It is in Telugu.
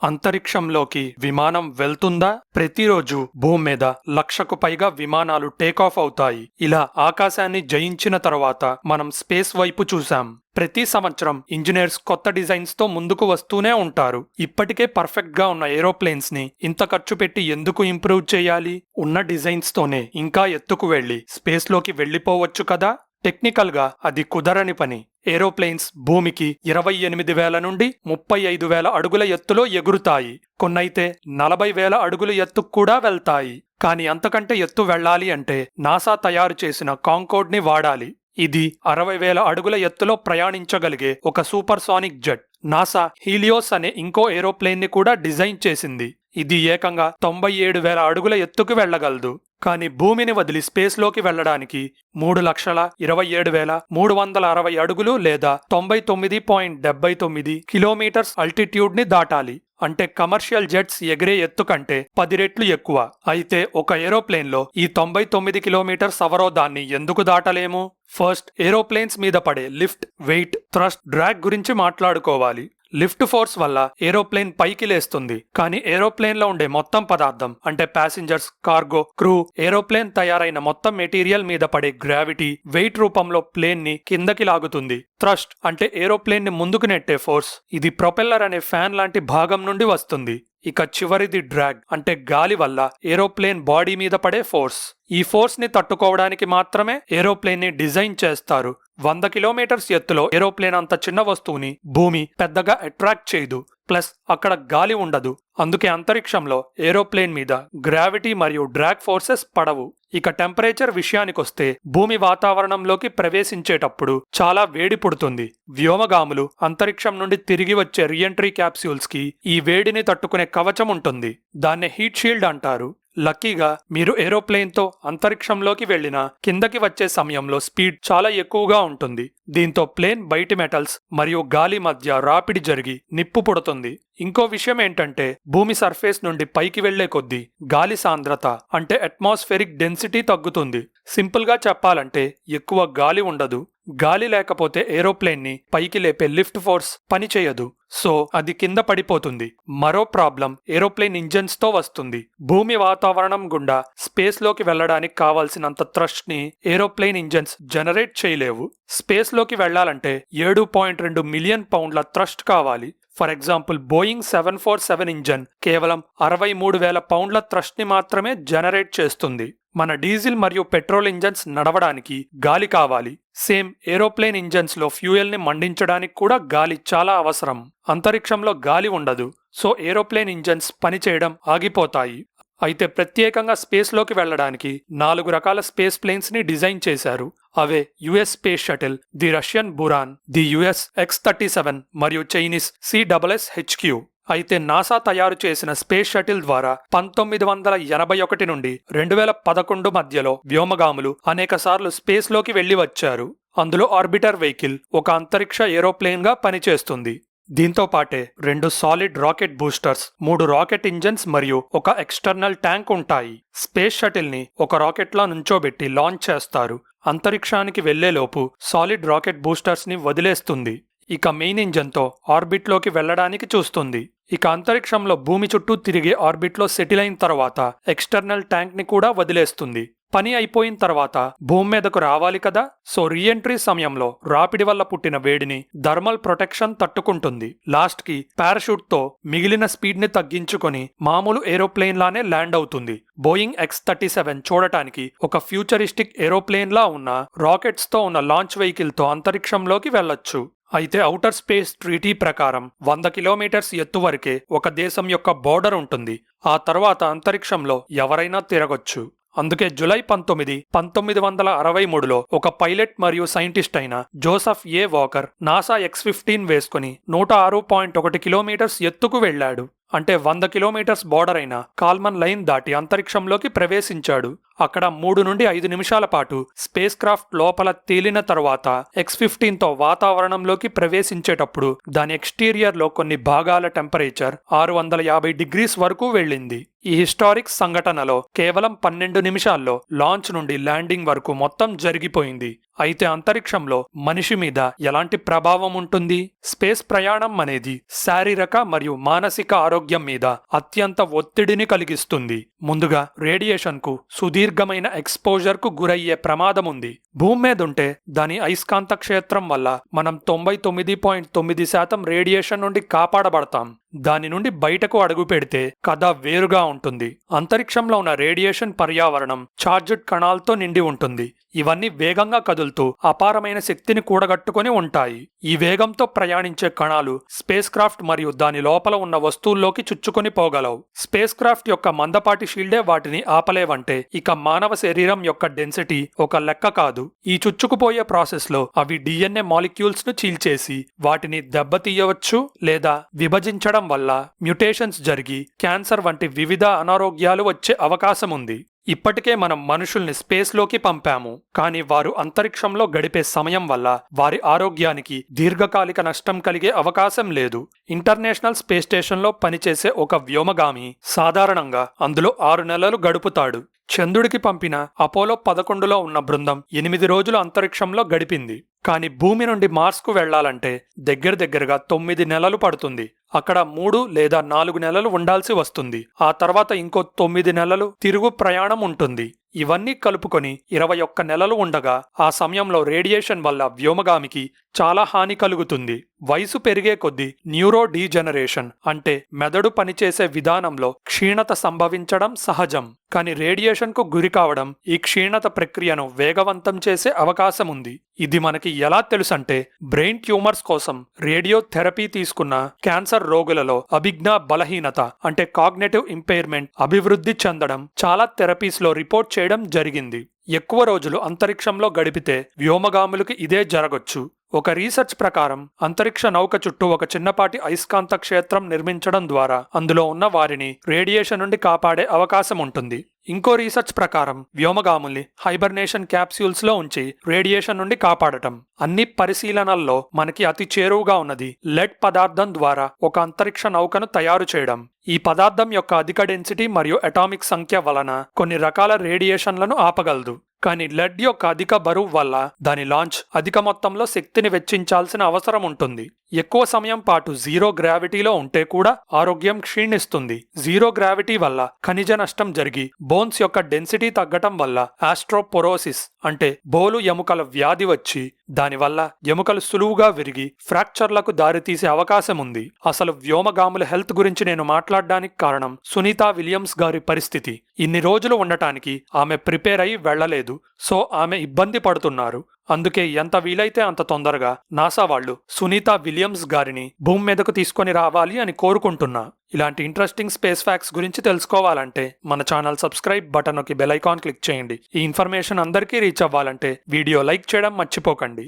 అంతరిక్షంలోకి విమానం వెళ్తుందా? ప్రతిరోజు భూమి మీద 1,00,000కు పైగా విమానాలు టేకాఫ్ అవుతాయి. ఇలా ఆకాశాన్ని జయించిన తర్వాత మనం స్పేస్ వైపు చూశాం. ప్రతి సంవత్సరం ఇంజనీర్స్ కొత్త డిజైన్స్ తో ముందుకు వస్తూనే ఉంటారు. ఇప్పటికే పర్ఫెక్ట్ గా ఉన్న ఏరోప్లేన్స్ ని ఇంత ఖర్చు పెట్టి ఎందుకు ఇంప్రూవ్ చేయాలి? ఉన్న డిజైన్స్ తోనే ఇంకా ఎత్తుకు వెళ్లి స్పేస్ లోకి వెళ్లిపోవచ్చు కదా? టెక్నికల్ గా అది కుదరని పని. ఏరోప్లేన్స్ భూమికి 28,000 నుండి 35,000 అడుగుల ఎత్తులో ఎగురుతాయి. కొన్నైతే 40,000 అడుగుల ఎత్తుకు కూడా వెళ్తాయి. కానీ అంతకంటే ఎత్తు వెళ్లాలి అంటే నాసా తయారు చేసిన కాంకోర్డ్ ని వాడాలి. ఇది 60,000 అడుగుల ఎత్తులో ప్రయాణించగలిగే ఒక సూపర్సానిక్ జెట్. నాసా హీలియోస్ అనే ఇంకో ఏరోప్లేన్ ని కూడా డిజైన్ చేసింది. ఇది ఏకంగా 97,000 అడుగుల ఎత్తుకు వెళ్లగలదు. కానీ భూమిని వదిలి స్పేస్ లోకి వెళ్లడానికి 3,27,360 అడుగులు లేదా 99.79 కిలోమీటర్స్ అల్టిట్యూడ్ ని దాటాలి. అంటే కమర్షియల్ జెట్స్ ఎగిరే ఎత్తు కంటే 10 రెట్లు ఎక్కువ. అయితే ఒక ఏరోప్లేన్ లో ఈ 99 కిలోమీటర్స్ అవరోధాన్ని ఎందుకు దాటలేము? ఫస్ట్, ఏరోప్లేన్స్ మీద పడే లిఫ్ట్, వెయిట్, థ్రస్ట్, డ్రాగ్ గురించి మాట్లాడుకోవాలి. లిఫ్ట్ ఫోర్స్ వల్ల ఏరోప్లేన్ పైకి లేస్తుంది. కానీ ఏరోప్లేన్ లో ఉండే మొత్తం పదార్థం అంటే ప్యాసింజర్స్, కార్గో, క్రూ, ఏరోప్లేన్ తయారైన మొత్తం మెటీరియల్ మీద పడే గ్రావిటీ, వెయిట్ రూపంలో ప్లేన్ ని కిందకి లాగుతుంది. థ్రస్ట్ అంటే ఏరోప్లేన్ ని ముందుకు నెట్టే ఫోర్స్. ఇది ప్రొపెల్లర్ అనే ఫ్యాన్ లాంటి భాగం నుండి వస్తుంది. ఇక చివరిది డ్రాగ్ అంటే గాలి వల్ల ఏరోప్లేన్ బాడీ మీద పడే ఫోర్స్. ఈ ఫోర్స్ ని తట్టుకోవడానికి మాత్రమే ఏరోప్లేన్ ని డిజైన్ చేస్తారు. 100 కిలోమీటర్స్ ఎత్తులో ఏరోప్లేన్ అంత చిన్న వస్తువుని భూమి పెద్దగా అట్రాక్ట్ చేయదు. ప్లస్ అక్కడ గాలి ఉండదు. అందుకే అంతరిక్షంలో ఏరోప్లేన్ మీద గ్రావిటీ మరియు డ్రాగ్ ఫోర్సెస్ పడవు. ఇక టెంపరేచర్ విషయానికొస్తే భూమి వాతావరణంలోకి ప్రవేశించేటప్పుడు చాలా వేడి పుడుతుంది. వ్యోమగాములు అంతరిక్షం నుండి తిరిగి వచ్చే రీఎంట్రీ క్యాప్స్యూల్స్ కి ఈ వేడిని తట్టుకునే కవచం ఉంటుంది. దాన్నే హీట్ షీల్డ్ అంటారు. లక్కీగా మీరు ఏరోప్లేన్ తో అంతరిక్షంలోకి వెళ్లినా కిందకి వచ్చే సమయంలో స్పీడ్ చాలా ఎక్కువగా ఉంటుంది. దీంతో ప్లేన్ బయటి మెటల్స్ మరియు గాలి మధ్య రాపిడి జరిగి నిప్పు పుడుతుంది. ఇంకో విషయం ఏంటంటే భూమి సర్ఫేస్ నుండి పైకి వెళ్లే కొద్దీ గాలి సాంద్రత అంటే అట్మాస్ఫెరిక్ డెన్సిటీ తగ్గుతుంది. సింపుల్ గా చెప్పాలంటే ఎక్కువ గాలి ఉండదు. గాలి లేకపోతే ఏరోప్లేన్ ని పైకి లేపే లిఫ్ట్ ఫోర్స్ పనిచేయదు. సో అది కింద పడిపోతుంది. మరో ప్రాబ్లం ఏరోప్లేన్ ఇంజన్స్ తో వస్తుంది. భూమి వాతావరణం గుండా స్పేస్ లోకి వెళ్లడానికి కావాల్సినంత థ్రస్ట్ ని ఏరోప్లేన్ ఇంజన్స్ జనరేట్ చేయలేవు. స్పేస్ లోకి వెళ్లాలంటే 7.2 మిలియన్ పౌండ్ల థ్రస్ట్ కావాలి. ఫర్ ఎగ్జాంపుల్ బోయింగ్ 747 ఇంజన్ కేవలం 63,000 పౌండ్ల థ్రస్ట్ ని మాత్రమే జనరేట్ చేస్తుంది. మన డీజిల్ మరియు పెట్రోల్ ఇంజన్స్ నడవడానికి గాలి కావాలి. సేమ్ ఏరోప్లేన్ ఇంజన్స్ లో ఫ్యూయల్ ని మండించడానికి కూడా గాలి చాలా అవసరం. అంతరిక్షంలో గాలి ఉండదు. సో ఏరోప్లేన్ ఇంజన్స్ పనిచేయడం ఆగిపోతాయి. అయితే ప్రత్యేకంగా స్పేస్ లోకి వెళ్లడానికి 4 రకాల స్పేస్ ప్లేన్స్ ని డిజైన్ చేశారు. అవే US space shuttle, the Russian Buran, the US X-37 మరియు చైనీస్ CSSHQ. అయితే నాసా తయారు చేసిన స్పేస్ షటిల్ ద్వారా 1981 నుండి 2011 మధ్యలో వ్యోమగాములు అనేకసార్లు స్పేస్ లోకి వెళ్లి వచ్చారు. అందులో ఆర్బిటర్ వెహికల్ ఒక అంతరిక్ష ఏరోప్లేన్ గా పనిచేస్తుంది. దీంతో పాటే 2 solid rocket boosters, 3 rocket engines మరియు ఒక ఎక్స్టర్నల్ ట్యాంక్ ఉంటాయి. స్పేస్ షటిల్ ని ఒక రాకెట్ లా నుంచోబెట్టి లాంచ్ చేస్తారు. అంతరిక్షానికి వెళ్లేలోపు సాలిడ్ రాకెట్ బూస్టర్స్ ని వదిలేస్తుంది. ఇక మెయిన్ ఇంజన్ తో ఆర్బిట్ లోకి వెళ్లడానికి చూస్తుంది. ఇక అంతరిక్షంలో భూమి చుట్టూ తిరిగే ఆర్బిట్ లో సెటిల్ అయిన తర్వాత ఎక్స్టర్నల్ ట్యాంక్ ని కూడా వదిలేస్తుంది. పని అయిపోయిన తర్వాత భూమి మీదకు రావాలి కదా. సో రీఎంట్రీ సమయంలో రాపిడి వల్ల పుట్టిన వేడిని థర్మల్ ప్రొటెక్షన్ తట్టుకుంటుంది. లాస్ట్ కి పారాషూట్ తో మిగిలిన స్పీడ్ ని తగ్గించుకొని మామూలు ఏరోప్లేన్ లానే ల్యాండ్ అవుతుంది. బోయింగ్ X-37 చూడటానికి ఒక ఫ్యూచరిస్టిక్ ఏరోప్లేన్ లా ఉన్న రాకెట్స్ తో ఉన్న లాంచ్ వెహికల్ తో అంతరిక్షంలోకి వెళ్లొచ్చు. అయితే ఔటర్ స్పేస్ ట్రీటీ ప్రకారం 100 కిలోమీటర్స్ ఎత్తు వరకే ఒక దేశం యొక్క బోర్డర్ ఉంటుంది. ఆ తర్వాత అంతరిక్షంలో ఎవరైనా తిరగొచ్చు. అందుకే జూలై 19, 1963లో ఒక పైలట్ మరియు సైంటిస్ట్ అయిన జోసెఫ్ ఏ వాకర్ నాసా X-15 వేసుకుని 106.1 కిలోమీటర్స్ ఎత్తుకు వెళ్లాడు. అంటే 100 కిలోమీటర్స్ బోర్డర్ అయిన కాల్మన్ లైన్ దాటి అంతరిక్షంలోకి ప్రవేశించాడు. అక్కడ 3 నుండి 5 నిమిషాల పాటు స్పేస్ క్రాఫ్ట్ లోపల తేలిన తర్వాత X-15తో వాతావరణంలోకి ప్రవేశించేటప్పుడు దాని ఎక్స్టీరియర్ లో కొన్ని భాగాల టెంపరేచర్ 650 డిగ్రీస్ వరకు వెళ్ళింది. ఈ హిస్టారిక్ సంఘటనలో కేవలం 12 నిమిషాల్లో లాంచ్ నుండి ల్యాండింగ్ వరకు మొత్తం జరిగిపోయింది. అయితే అంతరిక్షంలో మనిషి మీద ఎలాంటి ప్రభావం ఉంటుంది? స్పేస్ ప్రయాణం అనేది శారీరక మరియు మానసిక ఆరోగ్యం మీద అత్యంత ఒత్తిడిని కలిగిస్తుంది. ముందుగా రేడియేషన్ కు సుదీర్ఘమైన ఎక్స్పోజర్ కు గురయ్యే ప్రమాదం ఉంది. భూమి మీద ఉంటే దాని అయస్కాంత క్షేత్రం వల్ల మనం 99.9% రేడియేషన్ నుండి కాపాడబడతాం. దాని నుండి బయటకు అడుగు పెడితే కథ వేరుగా ఉంటుంది. అంతరిక్షంలో ఉన్న రేడియేషన్ పర్యావరణం చార్జ్డ్ కణాలతో నిండి ఉంటుంది. ఇవన్నీ వేగంగా కదులుతూ అపారమైన శక్తిని కూడగట్టుకొని ఉంటాయి. ఈ వేగంతో ప్రయాణించే కణాలు స్పేస్ క్రాఫ్ట్ మరియు దాని లోపల ఉన్న వస్తువుల్లోకి చుచ్చుకొని పోగలవు. స్పేస్ క్రాఫ్ట్ యొక్క మందపాటి షీల్డే వాటిని ఆపలేవంటే ఇక మానవ శరీరం యొక్క డెన్సిటీ ఒక లెక్క కాదు. ఈ చుచ్చుకుపోయే ప్రాసెస్ లో అవి DNA మాలిక్యూల్స్ ను చీల్చేసి వాటిని దెబ్బతీయవచ్చు లేదా విభజించడం వల్ల మ్యుటేషన్స్ జరిగి క్యాన్సర్ వంటి వివిధ అనారోగ్యాలు వచ్చే అవకాశం ఉంది. ఇప్పటికే మనం మనుషుల్ని స్పేస్లోకి పంపాము, కానీ వారు అంతరిక్షంలో గడిపే సమయం వల్ల వారి ఆరోగ్యానికి దీర్ఘకాలిక నష్టం కలిగే అవకాశం లేదు. ఇంటర్నేషనల్ స్పేస్ స్టేషన్లో పనిచేసే ఒక వ్యోమగామి సాధారణంగా అందులో 6 నెలలు గడుపుతాడు. చంద్రుడికి పంపిన అపోలో 11లో ఉన్న బృందం 8 రోజులు అంతరిక్షంలో గడిపింది. కానీ భూమి నుండి మార్స్కు వెళ్లాలంటే దగ్గరగా 9 నెలలు పడుతుంది. అక్కడ 3 లేదా 4 నెలలు ఉండాల్సి వస్తుంది. ఆ తర్వాత ఇంకో 9 నెలలు తిరుగు ప్రయాణం ఉంటుంది. ఇవన్నీ కలుపుకొని 21 నెలలు ఉండగా ఆ సమయంలో రేడియేషన్ వల్ల వ్యోమగామికి చాలా హాని కలుగుతుంది. వయసు పెరిగే కొద్దీ న్యూరో డీజెనరేషన్ అంటే మెదడు పనిచేసే విధానంలో క్షీణత సంభవించడం సహజం. కానీ రేడియేషన్ కు గురి కావడం ఈ క్షీణత ప్రక్రియను వేగవంతం చేసే అవకాశం ఉంది. ఇది మనకి ఎలా తెలుసంటే బ్రెయిన్ ట్యూమర్స్ కోసం రేడియో థెరపీ తీసుకున్న క్యాన్సర్ రోగులలో అభిజ్ఞా బలహీనత అంటే కాగ్నిటివ్ ఇంపైర్మెంట్ అభివృద్ధి చెందడం చాలా థెరపీస్ లో రిపోర్ట్ చేయడం జరిగింది. ఎక్కువ రోజులు అంతరిక్షంలో గడిపితే వ్యోమగాములకి ఇదే జరగొచ్చు. ఒక రీసెర్చ్ ప్రకారం అంతరిక్ష నౌక చుట్టూ ఒక చిన్నపాటి అయస్కాంత క్షేత్రం నిర్మించడం ద్వారా అందులో ఉన్న వారిని రేడియేషన్ నుండి కాపాడే అవకాశం ఉంటుంది. ఇంకో రీసెర్చ్ ప్రకారం వ్యోమగాముల్ని హైబర్నేషన్ క్యాప్స్యూల్స్ లో ఉంచి రేడియేషన్ నుండి కాపాడటం. అన్ని పరిశీలనల్లో మనకి అతి చేరువుగా ఉన్నది లెడ్ పదార్థం ద్వారా ఒక అంతరిక్ష నౌకను తయారు చేయడం. ఈ పదార్థం యొక్క అధిక డెన్సిటీ మరియు అటామిక్ సంఖ్య వలన కొన్ని రకాల రేడియేషన్లను ఆపగలదు. కానీ లెడ్ యొక్క అధిక బరువు వల్ల దాని లాంచ్ అధిక మొత్తంలో శక్తిని వెచ్చించాల్సిన అవసరం ఉంటుంది. ఎక్కువ సమయం పాటు జీరో గ్రావిటీలో ఉంటే కూడా ఆరోగ్యం క్షీణిస్తుంది. జీరో గ్రావిటీ వల్ల ఖనిజ నష్టం జరిగి బోన్స్ యొక్క డెన్సిటీ తగ్గటం వల్ల ఆస్ట్రోపోరోసిస్ అంటే బోలు ఎముకల వ్యాధి వచ్చి దానివల్ల ఎముకలు సులువుగా విరిగి ఫ్రాక్చర్లకు దారితీసే అవకాశం ఉంది. అసలు వ్యోమగాముల హెల్త్ గురించి నేను మాట్లాడడానికి కారణం సునీతా విలియమ్స్ గారి పరిస్థితి. ఇన్ని రోజులు ఉండటానికి ఆమె ప్రిపేర్ అయి వెళ్లలేదు. సో ఆమె ఇబ్బంది పడుతున్నారు. అందుకే ఎంత వీలైతే అంత తొందరగా నాసా వాళ్ళు సునీతా విలియమ్స్ గారిని భూమి మీదకు తీసుకొని రావాలి అని కోరుకుంటున్నా. ఇలాంటి ఇంట్రెస్టింగ్ స్పేస్ ఫ్యాక్ట్స్ గురించి తెలుసుకోవాలంటే మన ఛానల్ సబ్స్క్రైబ్ బటన్ నొక్కి బెల్ ఐకాన్ క్లిక్ చేయండి. ఈ ఇన్ఫర్మేషన్ అందరికీ రీచ్ అవ్వాలంటే వీడియో లైక్ చేయడం మర్చిపోకండి.